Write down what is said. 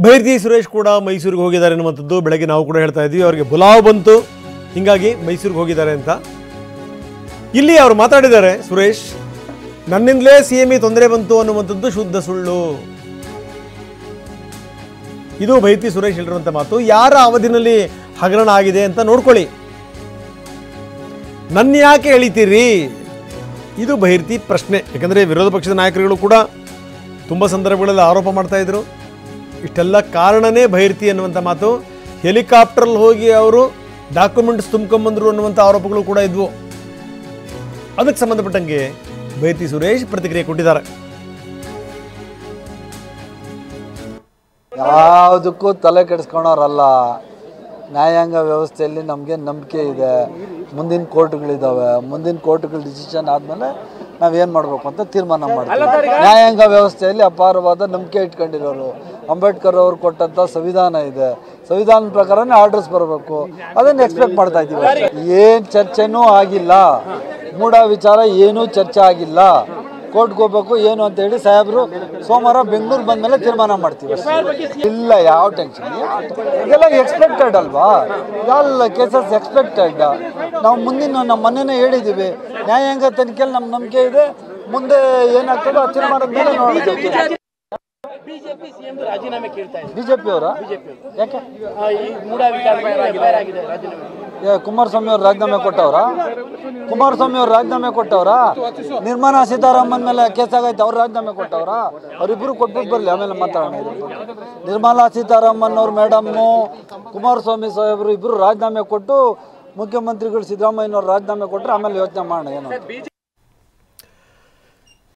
ಭೈರತಿ ಸುರೇಶ್ ಕೂಡ ಮೈಸೂರಿಗೆ ಹೋಗಿದ್ದಾರೆ ಅನ್ನುವಂಥದ್ದು ಬೆಳಗ್ಗೆ ನಾವು ಕೂಡ ಹೇಳ್ತಾ ಇದ್ವಿ. ಅವರಿಗೆ ಬುಲಾವ್ ಬಂತು, ಹೀಗಾಗಿ ಮೈಸೂರಿಗೆ ಹೋಗಿದ್ದಾರೆ ಅಂತ. ಇಲ್ಲಿ ಅವರು ಮಾತಾಡಿದ್ದಾರೆ ಸುರೇಶ್, ನನ್ನಿಂದಲೇ CME ತೊಂದರೆ ಬಂತು ಅನ್ನುವಂಥದ್ದು ಶುದ್ಧ ಸುಳ್ಳು. ಇದು ಭೈರತಿ ಸುರೇಶ್ ಹೇಳಿರುವಂಥ ಮಾತು. ಯಾರ ಅವಧಿನಲ್ಲಿ ಹಗರಣ ಆಗಿದೆ ಅಂತ ನೋಡ್ಕೊಳ್ಳಿ, ನನ್ನ ಯಾಕೆ ಎಳಿತೀರಿ, ಇದು ಭೈರತಿ ಪ್ರಶ್ನೆ. ಯಾಕಂದರೆ ವಿರೋಧ ಪಕ್ಷದ ನಾಯಕರುಗಳು ಕೂಡ ತುಂಬ ಸಂದರ್ಭಗಳಲ್ಲಿ ಆರೋಪ ಮಾಡ್ತಾ ಇದ್ರು. ಇಷ್ಟೆಲ್ಲ ಕಾರಣನೇ ಭೈರತಿ ಅನ್ನುವಂಥ ಮಾತು. ಹೆಲಿಕಾಪ್ಟರ್ಲ್ಲಿ ಹೋಗಿ ಅವರು ಡಾಕ್ಯುಮೆಂಟ್ಸ್ ತುಂಬ್ಕೊಂಬಂದರು ಅನ್ನುವಂಥ ಆರೋಪಗಳು ಕೂಡ ಇದ್ವು. ಅದಕ್ಕೆ ಸಂಬಂಧಪಟ್ಟಂಗೆ ಭೈರತಿ ಸುರೇಶ್ ಪ್ರತಿಕ್ರಿಯೆ ಕೊಟ್ಟಿದ್ದಾರೆ. ಯಾವುದಕ್ಕೂ ತಲೆ ಕೆಡಿಸ್ಕೊಳೋರಲ್ಲ. ನ್ಯಾಯಾಂಗ ವ್ಯವಸ್ಥೆಯಲ್ಲಿ ನಮಗೆ ನಂಬಿಕೆ ಇದೆ. ಮುಂದಿನ ಕೋರ್ಟ್ಗಳಿದ್ದಾವೆ, ಮುಂದಿನ ಕೋರ್ಟ್ಗಳ ಡಿಸಿಷನ್ ಆದಮೇಲೆ ನಾವೇನು ಮಾಡಬೇಕು ಅಂತ ತೀರ್ಮಾನ ಮಾಡ್ತೀವಿ. ನ್ಯಾಯಾಂಗ ವ್ಯವಸ್ಥೆಯಲ್ಲಿ ಅಪಾರವಾದ ನಂಬಿಕೆ ಇಟ್ಕೊಂಡಿರೋರು. ಅಂಬೇಡ್ಕರ್ ಅವರು ಕೊಟ್ಟಂಥ ಸಂವಿಧಾನ ಇದೆ, ಸಂವಿಧಾನದ ಪ್ರಕಾರನೇ ಆರ್ಡರ್ಸ್ ಬರಬೇಕು, ಅದನ್ನು ಎಕ್ಸ್ಪೆಕ್ಟ್ ಮಾಡ್ತಾ ಇದ್ದೀವಿ. ಏನು ಚರ್ಚೆನೂ ಆಗಿಲ್ಲ, ಮೂಢ ವಿಚಾರ ಏನೂ ಚರ್ಚೆ ಆಗಿಲ್ಲ. ಕೋರ್ಟ್ಗೆ ಹೋಗ್ಬೇಕು ಏನು ಅಂತ ಹೇಳಿ ಸಾಹೇಬರು ಸೋಮವಾರ ಬೆಂಗಳೂರು ಬಂದಮೇಲೆ ತೀರ್ಮಾನ ಮಾಡ್ತೀವಿ. ಇಲ್ಲ, ಯಾವ ಟೆನ್ಷನ್, ಇದೆಲ್ಲ ಎಕ್ಸ್ಪೆಕ್ಟೆಡ್ ಅಲ್ವಾ, ಎಲ್ಲ ಕೇಸಸ್ ಎಕ್ಸ್ಪೆಕ್ಟೆಡ್. ನಾವು ಮುಂದಿನ ನಮ್ಮ ಮೊನ್ನೆನೇ ಹೇಳಿದ್ದೀವಿ, ನ್ಯಾಯಾಂಗ ತನಿಖೆಯಲ್ಲಿ ನಮ್ಮ ನಂಬಿಕೆ ಇದೆ. ಮುಂದೆ ಏನಾಗ್ತದೋ ಆ ತೀರ್ಮಾನದ ಮೇಲೆ ನೋಡ್ತೀವಿ. ಬಿಜೆಪಿ ಅವರ ಯಾಕೆ ಕುಮಾರಸ್ವಾಮಿ ಅವ್ರು ರಾಜೀನಾಮೆ ಕೊಟ್ಟವ್ರ? ಕುಮಾರಸ್ವಾಮಿ ಅವ್ರು ರಾಜೀನಾಮೆ ಕೊಟ್ಟವ್ರ? ನಿರ್ಮಲಾ ಸೀತಾರಾಮನ್ ಮೇಲೆ ಕೇಸ್ ಆಗೈತೆ, ಅವ್ರು ರಾಜೀನಾಮೆ ಕೊಟ್ಟವ್ರ? ಅವರಿಬ್ಬರು ಕೊಟ್ಬಿಟ್ಟು ಬರಲಿ, ಆಮೇಲೆ ಮಾತಾಡೋಣ. ನಿರ್ಮಲಾ ಸೀತಾರಾಮನ್ ಅವ್ರು ಮೇಡಮ್ಮು, ಕುಮಾರಸ್ವಾಮಿ ಸಾಹೇಬರು ಇಬ್ಬರು ರಾಜೀನಾಮೆ ಕೊಟ್ಟು, ಮುಖ್ಯಮಂತ್ರಿಗಳು ಸಿದ್ದರಾಮಯ್ಯನವ್ರು ರಾಜೀನಾಮೆ ಕೊಟ್ಟರೆ ಆಮೇಲೆ ಯೋಚನೆ ಮಾಡೋಣ ಏನು.